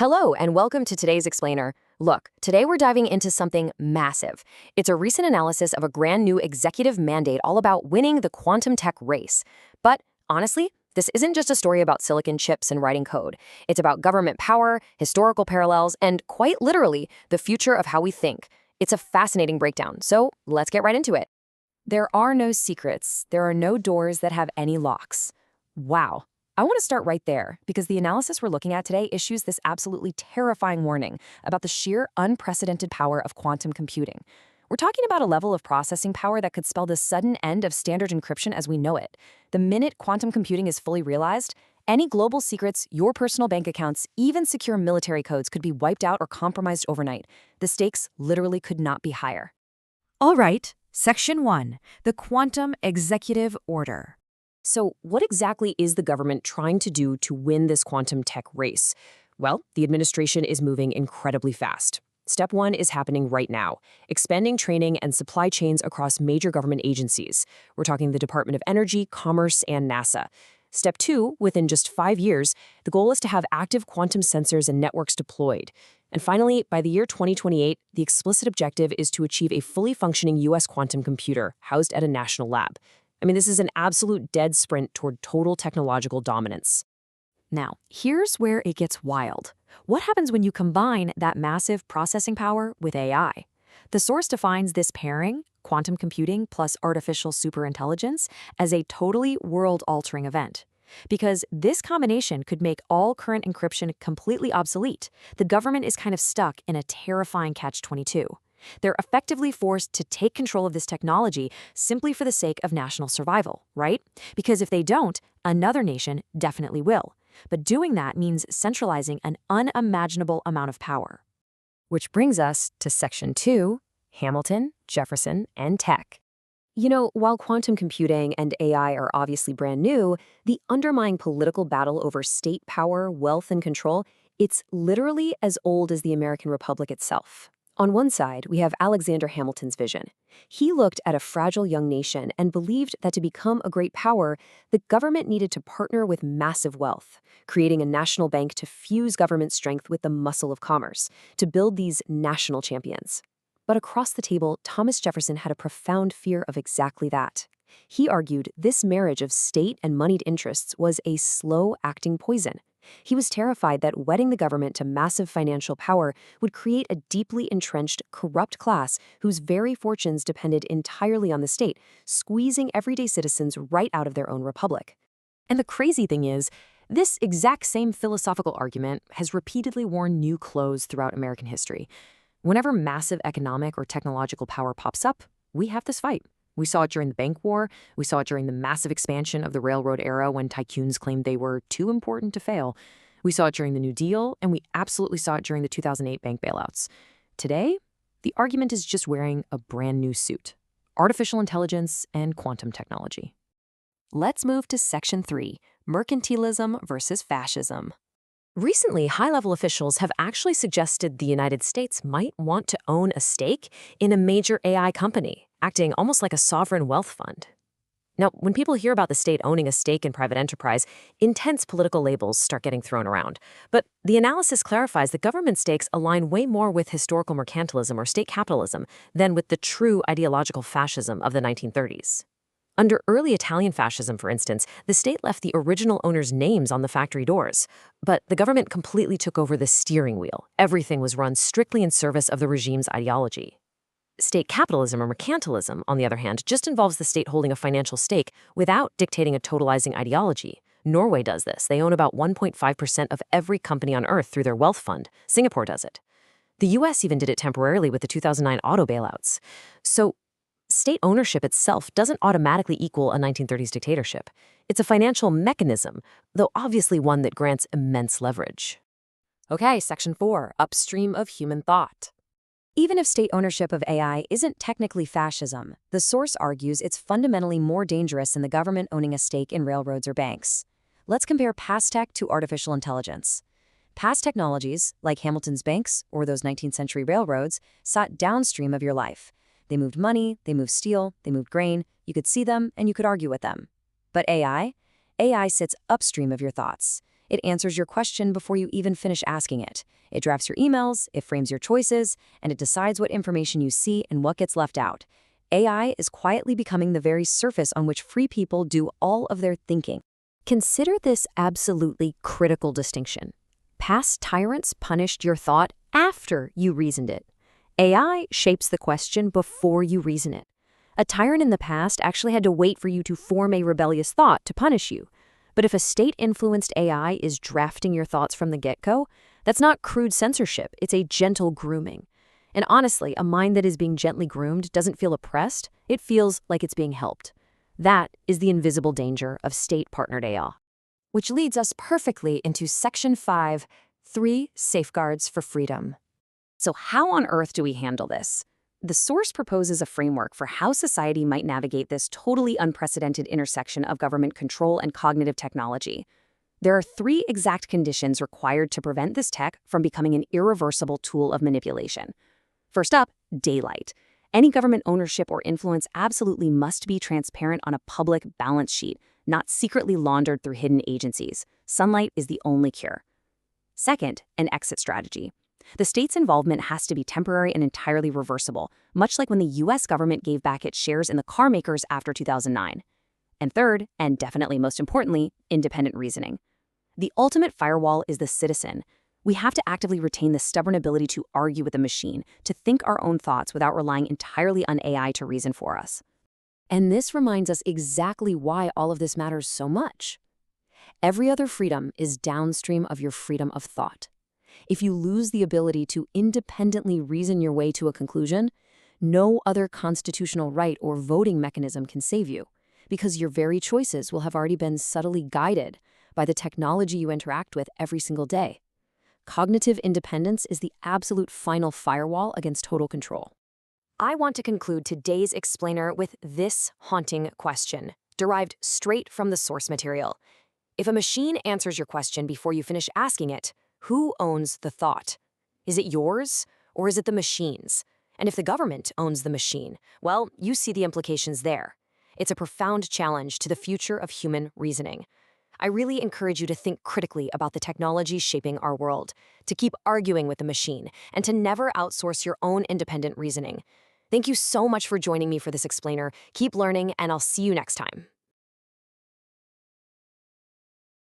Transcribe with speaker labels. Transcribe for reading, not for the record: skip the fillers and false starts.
Speaker 1: Hello, and welcome to today's Explainer. Look, today we're diving into something massive. It's a recent analysis of a brand new executive mandate all about winning the quantum tech race. But honestly, this isn't just a story about silicon chips and writing code. It's about government power, historical parallels, and quite literally, the future of how we think. It's a fascinating breakdown, so let's get right into it. There are no secrets. There are no doors that have any locks. Wow. I want to start right there, because the analysis we're looking at today issues this absolutely terrifying warning about the sheer unprecedented power of quantum computing. We're talking about a level of processing power that could spell the sudden end of standard encryption as we know it. The minute quantum computing is fully realized, any global secrets, your personal bank accounts, even secure military codes could be wiped out or compromised overnight. The stakes literally could not be higher.
Speaker 2: All right, Section 1, the Quantum Executive Order.
Speaker 1: So what exactly is the government trying to do to win this quantum tech race? Well, the administration is moving incredibly fast. Step 1 is happening right now, expanding training and supply chains across major government agencies. We're talking the Department of Energy, Commerce, and NASA. Step 2, within just 5 years, the goal is to have active quantum sensors and networks deployed. And finally, by the year 2028, the explicit objective is to achieve a fully functioning U.S. quantum computer housed at a national lab. I mean, this is an absolute dead sprint toward total technological dominance.
Speaker 2: Now, here's where it gets wild. What happens when you combine that massive processing power with AI? The source defines this pairing, quantum computing plus artificial superintelligence, as a totally world-altering event. Because this combination could make all current encryption completely obsolete, the government is kind of stuck in a terrifying catch-22. They're effectively forced to take control of this technology simply for the sake of national survival, right? Because if they don't, another nation definitely will. But doing that means centralizing an unimaginable amount of power.
Speaker 1: Which brings us to Section 2, Hamilton, Jefferson, and tech. You know, while quantum computing and AI are obviously brand new, the underlying political battle over state power, wealth, and control, it's literally as old as the American Republic itself. On one side, we have Alexander Hamilton's vision. He looked at a fragile young nation and believed that to become a great power, the government needed to partner with massive wealth, creating a national bank to fuse government strength with the muscle of commerce, to build these national champions. But across the table, Thomas Jefferson had a profound fear of exactly that. He argued this marriage of state and moneyed interests was a slow-acting poison. He was terrified that wedding the government to massive financial power would create a deeply entrenched, corrupt class whose very fortunes depended entirely on the state, squeezing everyday citizens right out of their own republic.
Speaker 2: And the crazy thing is, this exact same philosophical argument has repeatedly worn new clothes throughout American history. Whenever massive economic or technological power pops up, we have this fight. We saw it during the bank war, we saw it during the massive expansion of the railroad era when tycoons claimed they were too important to fail. We saw it during the New Deal, and we absolutely saw it during the 2008 bank bailouts. Today, the argument is just wearing a brand new suit: artificial intelligence and quantum technology.
Speaker 1: Let's move to Section 3, mercantilism versus fascism. Recently, high-level officials have actually suggested the United States might want to own a stake in a major AI company, acting almost like a sovereign wealth fund. Now, when people hear about the state owning a stake in private enterprise, intense political labels start getting thrown around. But the analysis clarifies that government stakes align way more with historical mercantilism or state capitalism than with the true ideological fascism of the 1930s. Under early Italian fascism, for instance, the state left the original owners' names on the factory doors. But the government completely took over the steering wheel. Everything was run strictly in service of the regime's ideology. State capitalism or mercantilism, on the other hand, just involves the state holding a financial stake without dictating a totalizing ideology. Norway does this. They own about 1.5% of every company on Earth through their wealth fund. Singapore does it. The US even did it temporarily with the 2009 auto bailouts. So, state ownership itself doesn't automatically equal a 1930s dictatorship. It's a financial mechanism, though obviously one that grants immense leverage. Okay, Section 4, upstream of human thought.
Speaker 2: Even if state ownership of AI isn't technically fascism, the source argues it's fundamentally more dangerous than the government owning a stake in railroads or banks. Let's compare past tech to artificial intelligence. Past technologies, like Hamilton's banks or those 19th century railroads, sat downstream of your life. They moved money, they moved steel, they moved grain. You could see them and you could argue with them. But AI sits upstream of your thoughts. It answers your question before you even finish asking it. It drafts your emails, it frames your choices, and it decides what information you see and what gets left out. AI is quietly becoming the very surface on which free people do all of their thinking. Consider this absolutely critical distinction. Past tyrants punished your thought after you reasoned it. AI shapes the question before you reason it. A tyrant in the past actually had to wait for you to form a rebellious thought to punish you. But if a state-influenced AI is drafting your thoughts from the get-go, that's not crude censorship, it's a gentle grooming. And honestly, a mind that is being gently groomed doesn't feel oppressed, it feels like it's being helped. That is the invisible danger of state-partnered AI. Which leads us perfectly into Section 5, 3 Safeguards for Freedom. So how on earth do we handle this? The source proposes a framework for how society might navigate this totally unprecedented intersection of government control and cognitive technology. There are 3 exact conditions required to prevent this tech from becoming an irreversible tool of manipulation. First up, daylight. Any government ownership or influence absolutely must be transparent on a public balance sheet, not secretly laundered through hidden agencies. Sunlight is the only cure. Second, an exit strategy. The state's involvement has to be temporary and entirely reversible, much like when the U.S. government gave back its shares in the car makers after 2009. And third, and definitely most importantly, independent reasoning. The ultimate firewall is the citizen. We have to actively retain the stubborn ability to argue with the machine, to think our own thoughts without relying entirely on AI to reason for us. And this reminds us exactly why all of this matters so much. Every other freedom is downstream of your freedom of thought. If you lose the ability to independently reason your way to a conclusion, no other constitutional right or voting mechanism can save you, because your very choices will have already been subtly guided by the technology you interact with every single day. Cognitive independence is the absolute final firewall against total control. I want to conclude today's explainer with this haunting question, derived straight from the source material. If a machine answers your question before you finish asking it, who owns the thought? Is it yours, or is it the machine's? And if the government owns the machine, well, you see the implications there. It's a profound challenge to the future of human reasoning. I really encourage you to think critically about the technologies shaping our world, to keep arguing with the machine, and to never outsource your own independent reasoning. Thank you so much for joining me for this explainer. Keep learning, and I'll see you next time.